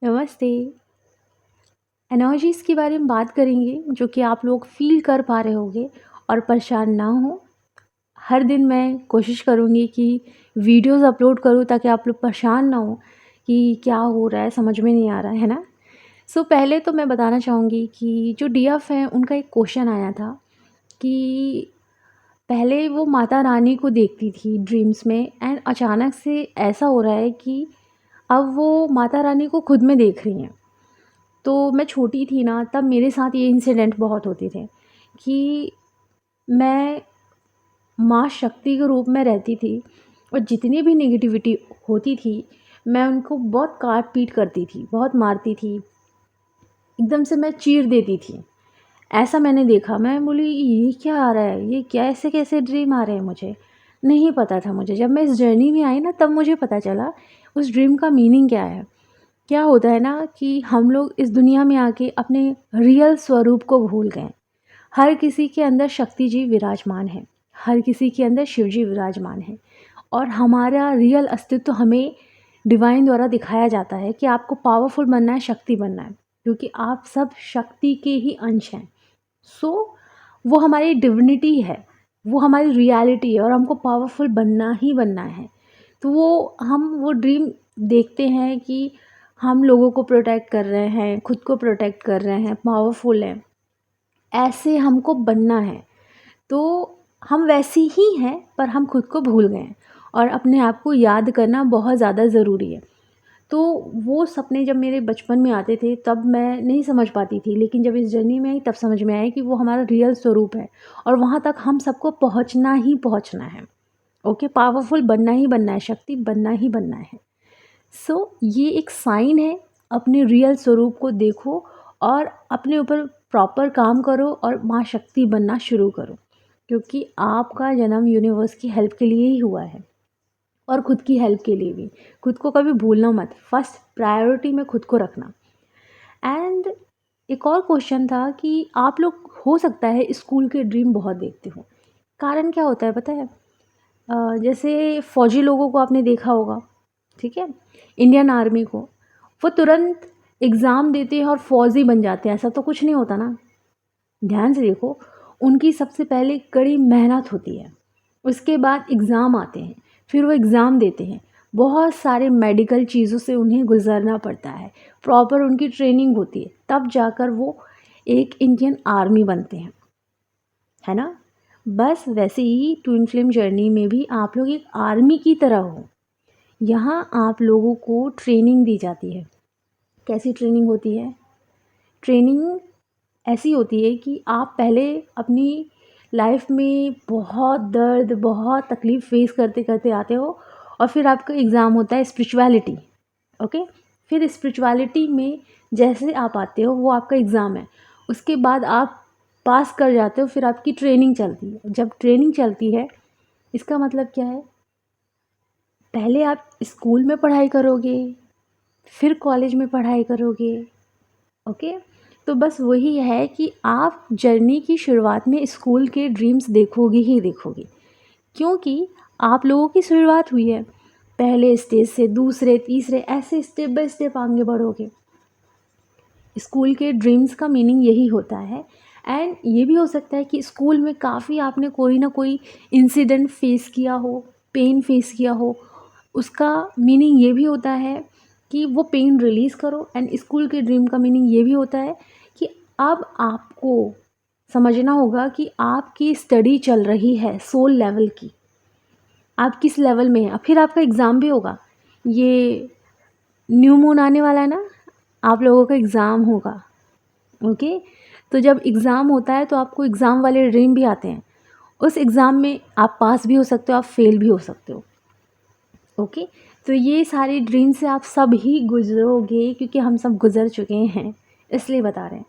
नमस्ते। एनर्जीज़ के बारे में बात करेंगे जो कि आप लोग फ़ील कर पा रहे होंगे और परेशान ना हो। हर दिन मैं कोशिश करूँगी कि वीडियोज़ अपलोड करूँ ताकि आप लोग परेशान ना हो कि क्या हो रहा है, समझ में नहीं आ रहा है ना? पहले तो मैं बताना चाहूँगी कि जो डीएफ हैं उनका एक क्वेश्चन आया था कि पहले वो माता रानी को देखती थी ड्रीम्स में एंड अचानक से ऐसा हो रहा है कि अब वो माता रानी को खुद में देख रही हैं। तो मैं छोटी थी ना, तब मेरे साथ ये इंसिडेंट बहुत होते थे कि मैं माँ शक्ति के रूप में रहती थी और जितनी भी नेगेटिविटी होती थी, मैं उनको बहुत काट-पीट करती थी, बहुत मारती थी, एकदम से मैं चीर देती थी। ऐसा मैंने देखा, मैं बोली ये क्या आ रहा है? ये कैसे-कैसे ड्रीम आ रहे हैं मुझे? नहीं पता था मुझे। जब मैं इस जर्नी में आई ना, तब मुझे पता चला उस ड्रीम का मीनिंग क्या है। क्या होता है ना कि हम लोग इस दुनिया में आके अपने रियल स्वरूप को भूल गए। हर किसी के अंदर शक्ति जी विराजमान है, हर किसी के अंदर शिव जी विराजमान है और हमारा रियल अस्तित्व हमें डिवाइन द्वारा दिखाया जाता है कि आपको पावरफुल बनना है, शक्ति बनना है, क्योंकि आप सब शक्ति के ही अंश हैं। सो वो हमारी डिविनिटी है, वो हमारी रियलिटी है और हमको पावरफुल बनना ही बनना है। तो वो ड्रीम देखते हैं कि हम लोगों को प्रोटेक्ट कर रहे हैं, खुद को प्रोटेक्ट कर रहे हैं, पावरफुल हैं, ऐसे हमको बनना है। तो हम वैसे ही हैं पर हम खुद को भूल गए हैं और अपने आप को याद करना बहुत ज़्यादा ज़रूरी है। तो वो सपने जब मेरे बचपन में आते थे तब मैं नहीं समझ पाती थी, लेकिन जब इस जर्नी में आई तब समझ में आया कि वो हमारा रियल स्वरूप है और वहाँ तक हम सबको पहुँचना ही पहुँचना है। ओके, पावरफुल बनना ही बनना है, शक्ति बनना ही बनना है। ये एक साइन है, अपने रियल स्वरूप को देखो और अपने ऊपर प्रॉपर काम करो और माँ शक्ति बनना शुरू करो, क्योंकि आपका जन्म यूनिवर्स की हेल्प के लिए ही हुआ है और खुद की हेल्प के लिए भी। खुद को कभी भूलना मत, फर्स्ट प्रायोरिटी में खुद को रखना। एंड एक और क्वेश्चन था कि आप लोग हो सकता है स्कूल के ड्रीम बहुत देखते हो। कारण क्या होता है पता है? जैसे फ़ौजी लोगों को आपने देखा होगा, ठीक है? इंडियन आर्मी को, वो तुरंत एग्ज़ाम देते हैं और फ़ौजी बन जाते हैं, ऐसा तो कुछ नहीं होता ना। ध्यान से देखो, उनकी सबसे पहले कड़ी मेहनत होती है, उसके बाद एग्ज़ाम आते हैं, फिर वो एग्ज़ाम देते हैं, बहुत सारे मेडिकल चीज़ों से उन्हें गुज़रना पड़ता है, प्रॉपर उनकी ट्रेनिंग होती है, तब जाकर वो एक इंडियन आर्मी बनते हैं, है ना? बस वैसे ही ट्विन फ्लेम जर्नी में भी आप लोग एक आर्मी की तरह हो। यहाँ आप लोगों को ट्रेनिंग दी जाती है। कैसी ट्रेनिंग होती है? ट्रेनिंग ऐसी होती है कि आप पहले अपनी लाइफ में बहुत दर्द, बहुत तकलीफ़ फेस करते-करते आते हो और फिर आपका एग्ज़ाम होता है स्पिरिचुअलिटी, ओके? फिर स्पिरिचुअलिटी में जैसे आप आते हो वो आपका एग्ज़ाम है। उसके बाद आप पास कर जाते हो, फिर आपकी ट्रेनिंग चलती है। जब ट्रेनिंग चलती है, इसका मतलब क्या है? पहले आप स्कूल में पढ़ाई करोगे, फिर कॉलेज में पढ़ाई करोगे, ओके? तो बस वही है कि आप जर्नी की शुरुआत में स्कूल के ड्रीम्स देखोगे ही देखोगे, क्योंकि आप लोगों की शुरुआत हुई है। पहले स्टेज से दूसरे, तीसरे, ऐसे स्टेप बाय स्टेप आगे बढ़ोगे। स्कूल के ड्रीम्स का मीनिंग यही होता है। एंड ये भी हो सकता है कि स्कूल में काफ़ी आपने कोई ना कोई इंसिडेंट फेस किया हो, पेन फेस किया हो। उसका मीनिंग ये भी होता है कि वो पेन रिलीज़ करो। एंड स्कूल के ड्रीम का मीनिंग ये भी होता है कि अब आपको समझना होगा कि आपकी स्टडी चल रही है सोल लेवल की, आप किस लेवल में हैं। फिर आपका एग्ज़ाम भी होगा। ये न्यू मून आने वाला है ना, आप लोगों का एग्ज़ाम होगा, ओके? तो जब एग्ज़ाम होता है तो आपको एग्ज़ाम वाले ड्रीम भी आते हैं। उस एग्ज़ाम में आप पास भी हो सकते हो, आप फेल भी हो सकते हो, ओके? तो ये सारे ड्रीम से आप सब ही गुज़रोगे, क्योंकि हम सब गुज़र चुके हैं, इसलिए बता रहे हैं।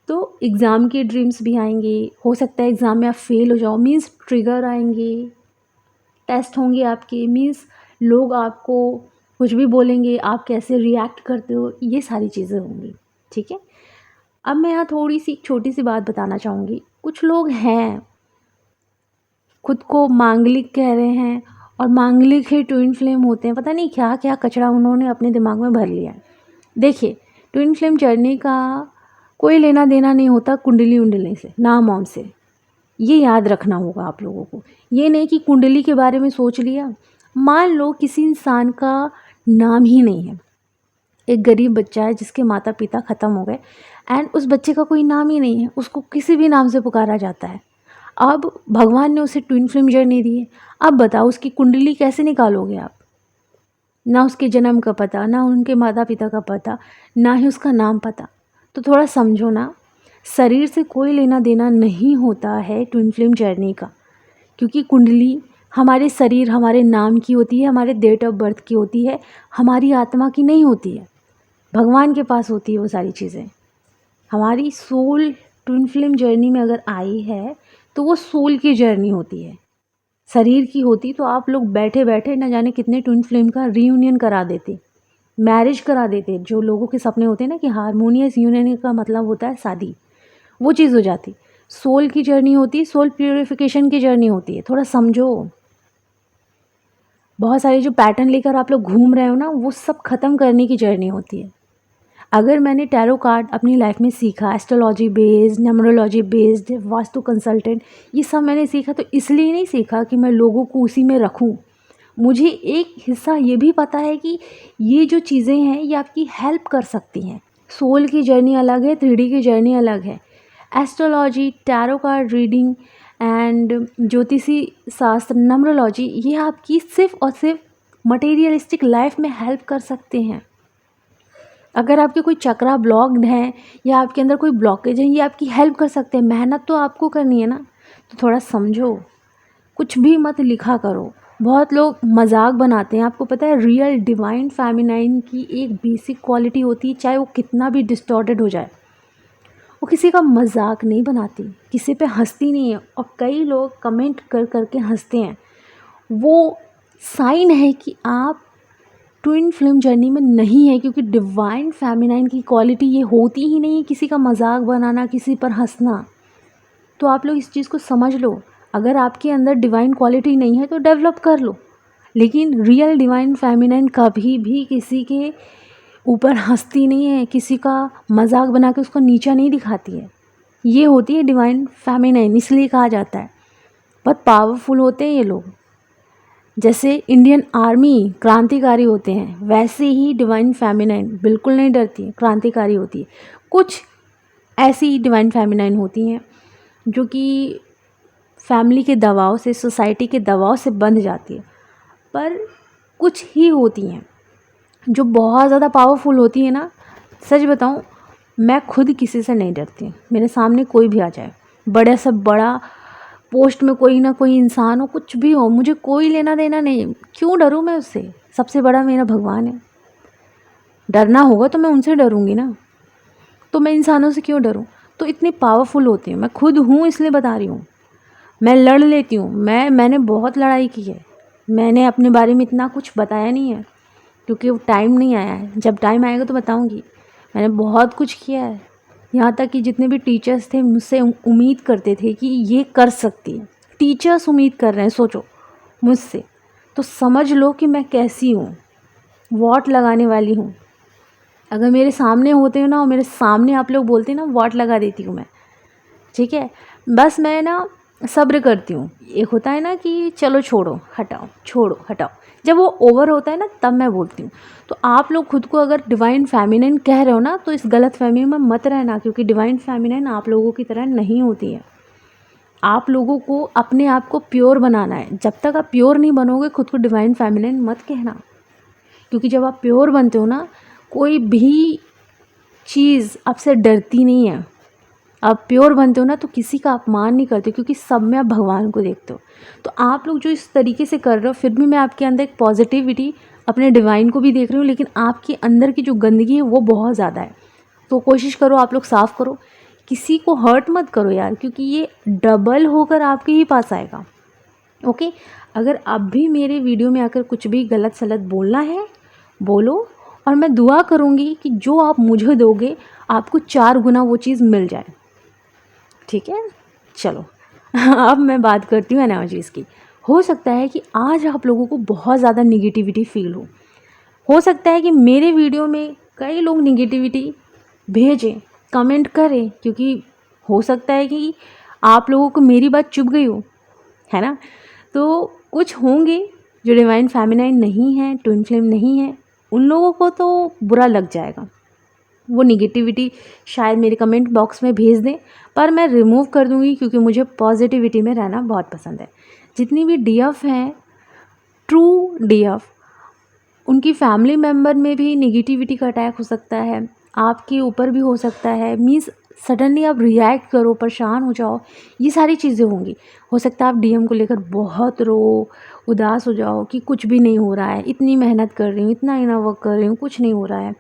तो एग्ज़ाम के ड्रीम्स भी आएँगे, हो सकता है एग्ज़ाम में आप फेल हो जाओ, मीन्स ट्रिगर आएँगे, टेस्ट होंगे आपके, मीन्स लोग आपको कुछ भी बोलेंगे, आप कैसे रिएक्ट करते हो, ये सारी चीज़ें होंगी, ठीक है? अब मैं यहाँ थोड़ी-सी छोटी-सी बात बताना चाहूँगी। कुछ लोग हैं, खुद को मांगलिक कह रहे हैं और मांगलिक ही ट्विन फ्लेम होते हैं। पता नहीं क्या-क्या कचरा उन्होंने अपने दिमाग में भर लिया है। देखिए, ट्विन फ्लेम जर्नी का कोई लेना देना नहीं होता कुंडली उंडली से, नाम वाम से। ये याद रखना होगा आप लोगों को। ये नहीं कि कुंडली के बारे में सोच लिया। मान लो किसी इंसान का नाम ही नहीं है, एक गरीब बच्चा है जिसके माता पिता ख़त्म हो गए एंड उस बच्चे का कोई नाम ही नहीं है, उसको किसी भी नाम से पुकारा जाता है। अब भगवान ने उसे ट्विन फ्लेम जर्नी दी है। अब बताओ उसकी कुंडली कैसे निकालोगे आप? ना उसके जन्म का पता, ना उनके माता पिता का पता, ना ही उसका नाम पता। तो थोड़ा समझो ना, शरीर से कोई लेना देना नहीं होता है ट्विन फ्लेम जर्नी का, क्योंकि कुंडली हमारे शरीर, हमारे नाम की होती है, हमारे डेट ऑफ बर्थ की होती है, हमारी आत्मा की नहीं होती है। भगवान के पास होती है वो सारी चीज़ें। हमारी सोल ट्विन फ्लेम जर्नी में अगर आई है तो वो सोल की जर्नी होती है, शरीर की होती तो आप लोग बैठे बैठे न जाने कितने ट्विन फ्लेम का रीयूनियन करा देते, मैरिज करा देते। जो लोगों के सपने होते हैं ना कि हारमोनियस यूनियन का मतलब होता है शादी, वो चीज़ हो जाती। सोल की जर्नी होती है, सोल प्यूरिफिकेशन की जर्नी होती है। थोड़ा समझो, बहुत सारे जो पैटर्न लेकर आप लोग घूम रहे हो ना, वो सब ख़त्म करने की जर्नी होती है। अगर मैंने टैरो कार्ड अपनी लाइफ में सीखा, astrology based, numerology based, vastu consultant, ये सब मैंने सीखा तो इसलिए नहीं सीखा कि मैं लोगों को उसी में रखूं। मुझे एक हिस्सा ये भी पता है कि ये जो चीज़ें हैं ये आपकी हेल्प कर सकती हैं। सोल की जर्नी अलग है, 3D की जर्नी अलग है। Astrology, tarot card reading and ज्योतिषी शास्त्र, न्यूमरोलॉजी, ये आपकी सिर्फ और सिर्फ मटेरियलिस्टिक लाइफ में हेल्प कर सकते हैं। अगर आपके कोई चक्रा ब्लॉक्ड हैं या आपके अंदर कोई ब्लॉकेज है, ये आपकी हेल्प कर सकते हैं। मेहनत तो आपको करनी है ना, तो थोड़ा समझो, कुछ भी मत लिखा करो। बहुत लोग मजाक बनाते हैं। आपको पता है रियल डिवाइन फेमिनाइन की एक बेसिक क्वालिटी होती है, चाहे वो कितना भी डिस्टॉर्टेड हो जाए, वो किसी का मजाक नहीं बनाती, किसी पे हंसती नहीं है। और कई लोग कमेंट कर करके हंसते हैं, वो साइन है कि आप ट्विन फ्लेम जर्नी में नहीं है, क्योंकि डिवाइन फेमिनाइन की क्वालिटी ये होती ही नहीं है किसी का मजाक बनाना, किसी पर हंसना। तो आप लोग इस चीज़ को समझ लो। अगर आपके अंदर डिवाइन क्वालिटी नहीं है तो डेवलप कर लो, लेकिन रियल डिवाइन फेमिनाइन कभी भी किसी के ऊपर हंसती नहीं है, किसी का मजाक बना के उसको नीचा नहीं दिखाती है। ये होती है डिवाइन फेमिनाइन, इसलिए कहा जाता है। बहुत पावरफुल होते हैं ये लोग। जैसे इंडियन आर्मी क्रांतिकारी होते हैं, वैसे ही डिवाइन फेमिनाइन बिल्कुल नहीं डरती है, क्रांतिकारी होती है। कुछ ऐसी डिवाइन फेमिनाइन होती हैं जो कि फैमिली के दबाव से, सोसाइटी के दबाव से बंध जाती है, पर कुछ ही होती हैं जो बहुत ज़्यादा पावरफुल होती है ना। सच बताऊं, मैं खुद किसी से नहीं डरती। मेरे सामने कोई भी आ जाए, बड़े से बड़ा पोस्ट में कोई ना कोई इंसान हो, कुछ भी हो, मुझे कोई लेना देना नहीं। क्यों डरूं मैं उससे? सबसे बड़ा मेरा भगवान है। डरना होगा तो मैं उनसे डरूंगी ना, तो मैं इंसानों से क्यों डरूं? तो इतनी पावरफुल होती हूँ, मैं खुद हूँ इसलिए बता रही हूँ। मैं लड़ लेती हूँ, मैंने बहुत लड़ाई की है। मैंने अपने बारे में इतना कुछ बताया नहीं है क्योंकि वो टाइम नहीं आया है। जब टाइम आएगा तो बताऊँगी। मैंने बहुत कुछ किया है, यहाँ तक कि जितने भी टीचर्स थे मुझसे उम्मीद करते थे कि ये कर सकती है। टीचर्स उम्मीद कर रहे हैं, सोचो, मुझसे। तो समझ लो कि मैं कैसी हूँ, वॉट लगाने वाली हूँ। अगर मेरे सामने होते हो ना, और मेरे सामने आप लोग बोलते ना, वॉट लगा देती हूँ मैं। ठीक है, बस मैं ना सब्र करती हूँ। एक होता है ना कि चलो छोड़ो हटाओ, छोड़ो हटाओ, जब वो ओवर होता है ना तब मैं बोलती हूँ। तो आप लोग खुद को अगर डिवाइन फेमिनिन कह रहे हो ना, तो इस गलत फहमी में मत रहना, क्योंकि डिवाइन फेमिनिन आप लोगों की तरह नहीं होती है। आप लोगों को अपने आप को प्योर बनाना है। जब तक आप प्योर नहीं बनोगे, खुद को डिवाइन फेमिनिन मत कहना, क्योंकि जब आप प्योर बनते हो ना, कोई भी चीज़ आपसे डरती नहीं है। आप प्योर बनते हो ना तो किसी का अपमान नहीं करते, क्योंकि सब में आप भगवान को देखते हो। तो आप लोग जो इस तरीके से कर रहे हो, फिर भी मैं आपके अंदर एक पॉजिटिविटी, अपने डिवाइन को भी देख रही हूँ, लेकिन आपके अंदर की जो गंदगी है वो बहुत ज़्यादा है। तो कोशिश करो आप लोग साफ़ करो, किसी को हर्ट मत करो यार, क्योंकि ये डबल होकर आपके ही पास आएगा। ओके, अगर अब भी मेरे वीडियो में आकर कुछ भी गलत सलत बोलना है, बोलो, और मैं दुआ करूँगी कि जो आप मुझे दोगे आपको 4 गुना वो चीज़ मिल जाए। ठीक है, चलो अब मैं बात करती हूँ एनर्जीज़ की। हो सकता है कि आज आप लोगों को बहुत ज़्यादा निगेटिविटी फील हो सकता है कि मेरे वीडियो में कई लोग निगेटिविटी भेजें, कमेंट करें, क्योंकि हो सकता है कि आप लोगों को मेरी बात चुभ गई हो, है ना। तो कुछ होंगे जो डिवाइन फेमिनाइन नहीं है, ट्विन फ्लेम नहीं है, उन लोगों को तो बुरा लग जाएगा। वो निगेटिविटी शायद मेरे कमेंट बॉक्स में भेज दें, पर मैं रिमूव कर दूंगी, क्योंकि मुझे पॉजिटिविटी में रहना बहुत पसंद है। जितनी भी डीएफ हैं, ट्रू डीएफ, उनकी फैमिली मेम्बर में भी निगेटिविटी का अटैक हो सकता है, आपके ऊपर भी हो सकता है। मीन्स सडनली आप रिएक्ट करो, परेशान हो जाओ, ये सारी चीज़ें होंगी। हो सकता है आप डीएम को लेकर बहुत रो, उदास हो जाओ कि कुछ भी नहीं हो रहा है, इतनी मेहनत कर रही हूँ, इतना इना वर्क कर रही हूँ, कुछ नहीं हो रहा है,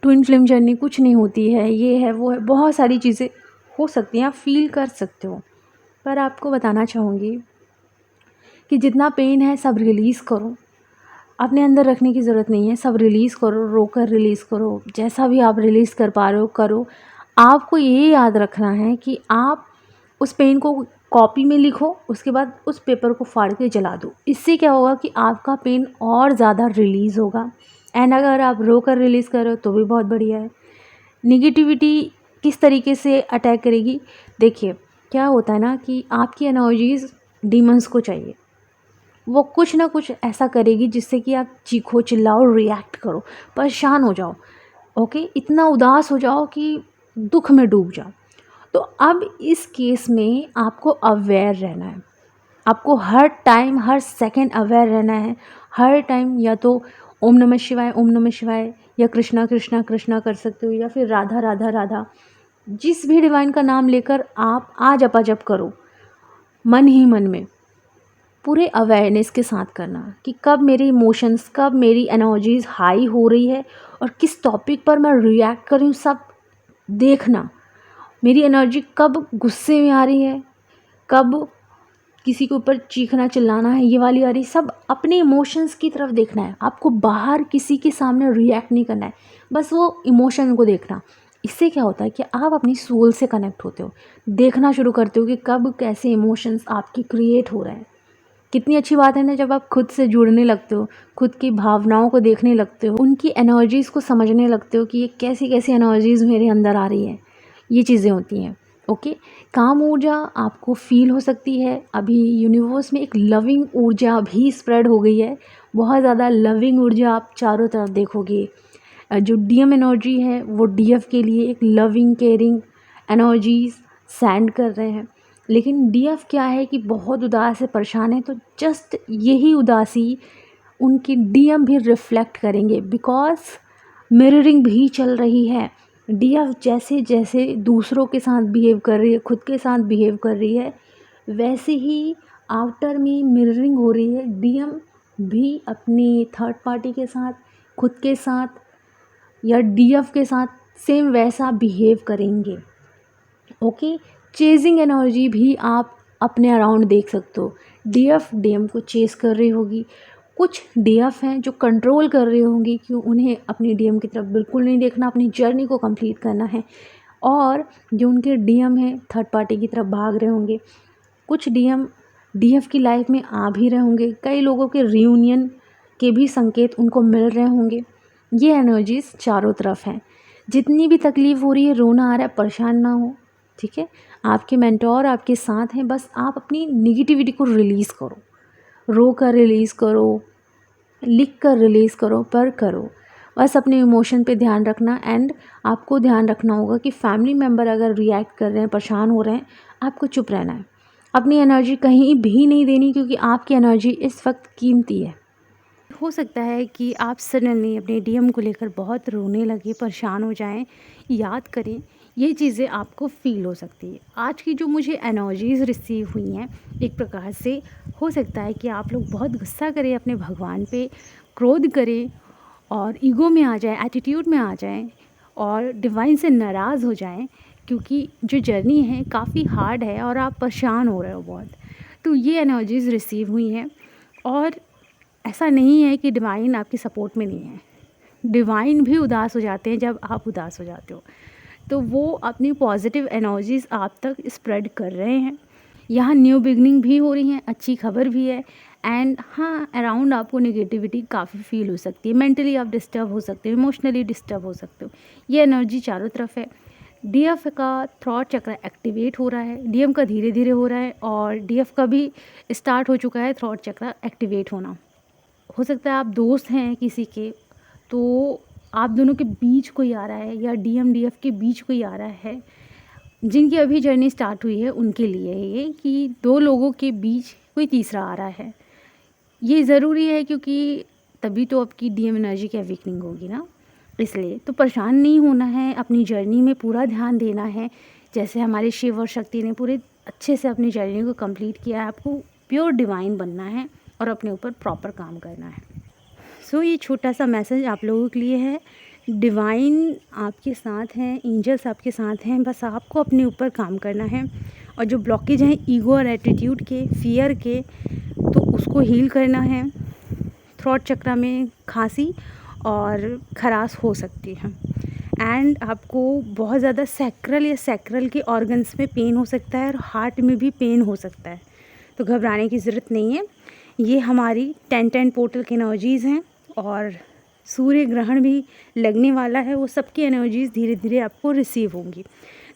ट्विन फ्लेम जर्नी कुछ नहीं होती है, ये है वो है, बहुत सारी चीज़ें हो सकती हैं, आप फील कर सकते हो। पर आपको बताना चाहूँगी कि जितना पेन है सब रिलीज़ करो, अपने अंदर रखने की ज़रूरत नहीं है, सब रिलीज़ करो, रोकर रिलीज़ करो, जैसा भी आप रिलीज़ कर पा रहे हो करो। आपको ये याद रखना है कि आप उस पेन को कॉपी में लिखो, उसके बाद उस पेपर को फाड़ के जला दो। इससे क्या होगा कि आपका पेन और ज़्यादा रिलीज़ होगा। एंड अगर आप रो कर रिलीज़ करो तो भी बहुत बढ़िया है। निगेटिविटी किस तरीके से अटैक करेगी, देखिए क्या होता है ना कि आपकी एनर्जीज़ डीमंस को चाहिए, वो कुछ ना कुछ ऐसा करेगी जिससे कि आप चीखो, चिल्लाओ, रिएक्ट करो, परेशान हो जाओ, ओके, इतना उदास हो जाओ कि दुख में डूब जाओ। तो अब इस केस में आपको अवेयर रहना है, आपको हर टाइम हर सेकंड अवेयर रहना है। हर टाइम या तो ओम नमः शिवाय, ओम नमः शिवाय, या कृष्णा कृष्णा कृष्णा कर सकते हो, या फिर राधा राधा राधा, जिस भी डिवाइन का नाम लेकर आप आ जपा जप करो, मन ही मन में पूरे अवेयरनेस के साथ करना कि कब मेरे इमोशंस, कब मेरी एनर्जीज़ हाई हो रही है और किस टॉपिक पर मैं रिएक्ट कर रही हूँ, सब देखना। मेरी एनर्जी कब गुस्से में आ रही है, कब किसी के ऊपर चीखना चिल्लाना है, ये वाली आ रही, सब अपने इमोशंस की तरफ देखना है। आपको बाहर किसी के सामने रिएक्ट नहीं करना है, बस वो इमोशन को देखना। इससे क्या होता है कि आप अपनी सोल से कनेक्ट होते हो, देखना शुरू करते हो कि कब कैसे इमोशंस आपके क्रिएट हो रहे हैं। कितनी अच्छी बात है ना जब आप खुद से जुड़ने लगते हो, खुद की भावनाओं को देखने लगते हो, उनकी एनर्जीज़ को समझने लगते हो कि ये कैसी कैसी एनर्जीज़ मेरे अंदर आ रही है, ये चीज़ें होती हैं। ओके, काम ऊर्जा आपको फील हो सकती है। अभी यूनिवर्स में एक लविंग ऊर्जा भी स्प्रेड हो गई है, बहुत ज़्यादा लविंग ऊर्जा आप चारों तरफ देखोगे। जो डीएम एनर्जी है वो डीएफ के लिए एक लविंग केयरिंग एनर्जीज सेंड कर रहे हैं। लेकिन डीएफ क्या है कि बहुत उदास है, परेशान है, तो जस्ट यही उदासी उनकी डीएम भी रिफ्लेक्ट करेंगे, बिकॉज मिररिंग भी चल रही है। डीएफ जैसे जैसे दूसरों के साथ बिहेव कर रही है, खुद के साथ बिहेव कर रही है, वैसे ही आउटर में मिररिंग हो रही है। डीएम भी अपनी थर्ड पार्टी के साथ, खुद के साथ या डीएफ के साथ सेम वैसा बिहेव करेंगे। ओके, चेजिंग एनर्जी भी आप अपने अराउंड देख सकते हो। डीएफ डीएम को चेस कर रही होगी, कुछ डीएफ हैं जो कंट्रोल कर रही होंगी कि उन्हें अपनी डीएम की तरफ बिल्कुल नहीं देखना, अपनी जर्नी को कंप्लीट करना है, और जो उनके डीएम हैं थर्ड पार्टी की तरफ भाग रहे होंगे। कुछ डीएम डीएफ की लाइफ में आ भी रहे होंगे, कई लोगों के रियूनियन के भी संकेत उनको मिल रहे होंगे। ये एनर्जीज चारों तरफ हैं। जितनी भी तकलीफ़ हो रही है, रोना आ रहा है, परेशान ना हो, ठीक है। आपके मेंटोर आपके साथ हैं, बस आप अपनी निगेटिविटी को रिलीज़ करो, रो कर रिलीज़ करो, लिख कर रिलीज़ करो, पर करो। बस अपने इमोशन पे ध्यान रखना। एंड आपको ध्यान रखना होगा कि फैमिली मेम्बर अगर रिएक्ट कर रहे हैं, परेशान हो रहे हैं, आपको चुप रहना है, अपनी एनर्जी कहीं भी नहीं देनी, क्योंकि आपकी एनर्जी इस वक्त कीमती है। हो सकता है कि आप सडनली अपने डीएम को लेकर बहुत रोने लगे, परेशान हो जाएं, याद करें, ये चीज़ें आपको फ़ील हो सकती है। आज की जो मुझे एनर्जीज़ रिसीव हुई हैं, एक प्रकार से हो सकता है कि आप लोग बहुत गुस्सा करें अपने भगवान पे, क्रोध करें और ईगो में आ जाएं, एटीट्यूड में आ जाएं और डिवाइन से नाराज़ हो जाएं, क्योंकि जो जर्नी है काफ़ी हार्ड है और आप परेशान हो रहे हो बहुत। तो ये एनर्जीज़ रिसीव हुई हैं, और ऐसा नहीं है कि डिवाइन आपकी सपोर्ट में नहीं है। डिवाइन भी उदास हो जाते हैं जब आप उदास हो जाते हो, तो वो अपनी पॉजिटिव एनर्जीज़ आप तक स्प्रेड कर रहे हैं। यहाँ न्यू बिगनिंग भी हो रही हैं, अच्छी खबर भी है। एंड हाँ, अराउंड आपको नेगेटिविटी काफ़ी फील हो सकती है, मेंटली आप डिस्टर्ब हो सकते हो, इमोशनली डिस्टर्ब हो सकते हो। ये एनर्जी चारों तरफ है। डीएफ का थ्रॉट चक्र एक्टिवेट हो रहा है, डीएम का धीरे धीरे हो रहा है, और डीएफ का भी स्टार्ट हो चुका है थ्रॉट चक्र एक्टिवेट होना। हो सकता है आप दोस्त हैं किसी के, तो आप दोनों के बीच कोई आ रहा है, या डीएम डीएफ के बीच कोई आ रहा है। जिनकी अभी जर्नी स्टार्ट हुई है उनके लिए ये कि दो लोगों के बीच कोई तीसरा आ रहा है। ये ज़रूरी है, क्योंकि तभी तो आपकी डीएम एनर्जी की अवेकनिंग होगी ना। इसलिए तो परेशान नहीं होना है, अपनी जर्नी में पूरा ध्यान देना है। जैसे हमारे शिव और शक्ति ने पूरे अच्छे से अपनी जर्नी को कंप्लीट किया है, आपको प्योर डिवाइन बनना है और अपने ऊपर प्रॉपर काम करना है। सो ये छोटा सा मैसेज आप लोगों के लिए है। डिवाइन आपके साथ हैं, एंजल्स आपके साथ हैं, बस आपको अपने ऊपर काम करना है। और जो ब्लॉकेज हैं ईगो और एटीट्यूड के, फियर के, तो उसको हील करना है। थ्रॉट चक्र में खांसी और खराश हो सकती है, एंड आपको बहुत ज़्यादा सैक्रल या सैक्रल के ऑर्गन्स में पेन हो सकता है, और हार्ट में भी पेन हो सकता है। तो घबराने की ज़रूरत नहीं है। ये हमारी 10-10 पोर्टल की एनर्जीज़ हैं, और सूर्य ग्रहण भी लगने वाला है, वो सबकी एनर्जीज़ धीरे धीरे आपको रिसीव होंगी।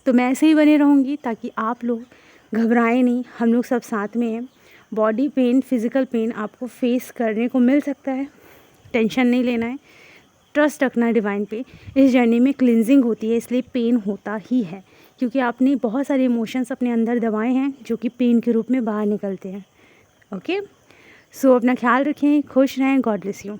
तो मैं ऐसे ही बने रहूँगी ताकि आप लोग घबराएं नहीं, हम लोग सब साथ में हैं। बॉडी पेन, फिज़िकल पेन आपको फेस करने को मिल सकता है, टेंशन नहीं लेना है, ट्रस्ट रखना है डिवाइन पे। इस जर्नी में क्लिनजिंग होती है, इसलिए पेन होता ही है, क्योंकि आपने बहुत सारे इमोशंस अपने अंदर दबाए हैं जो कि पेन के रूप में बाहर निकलते हैं। ओके, सो अपना ख्याल रखें, खुश रहें, गॉड ब्लेस यू।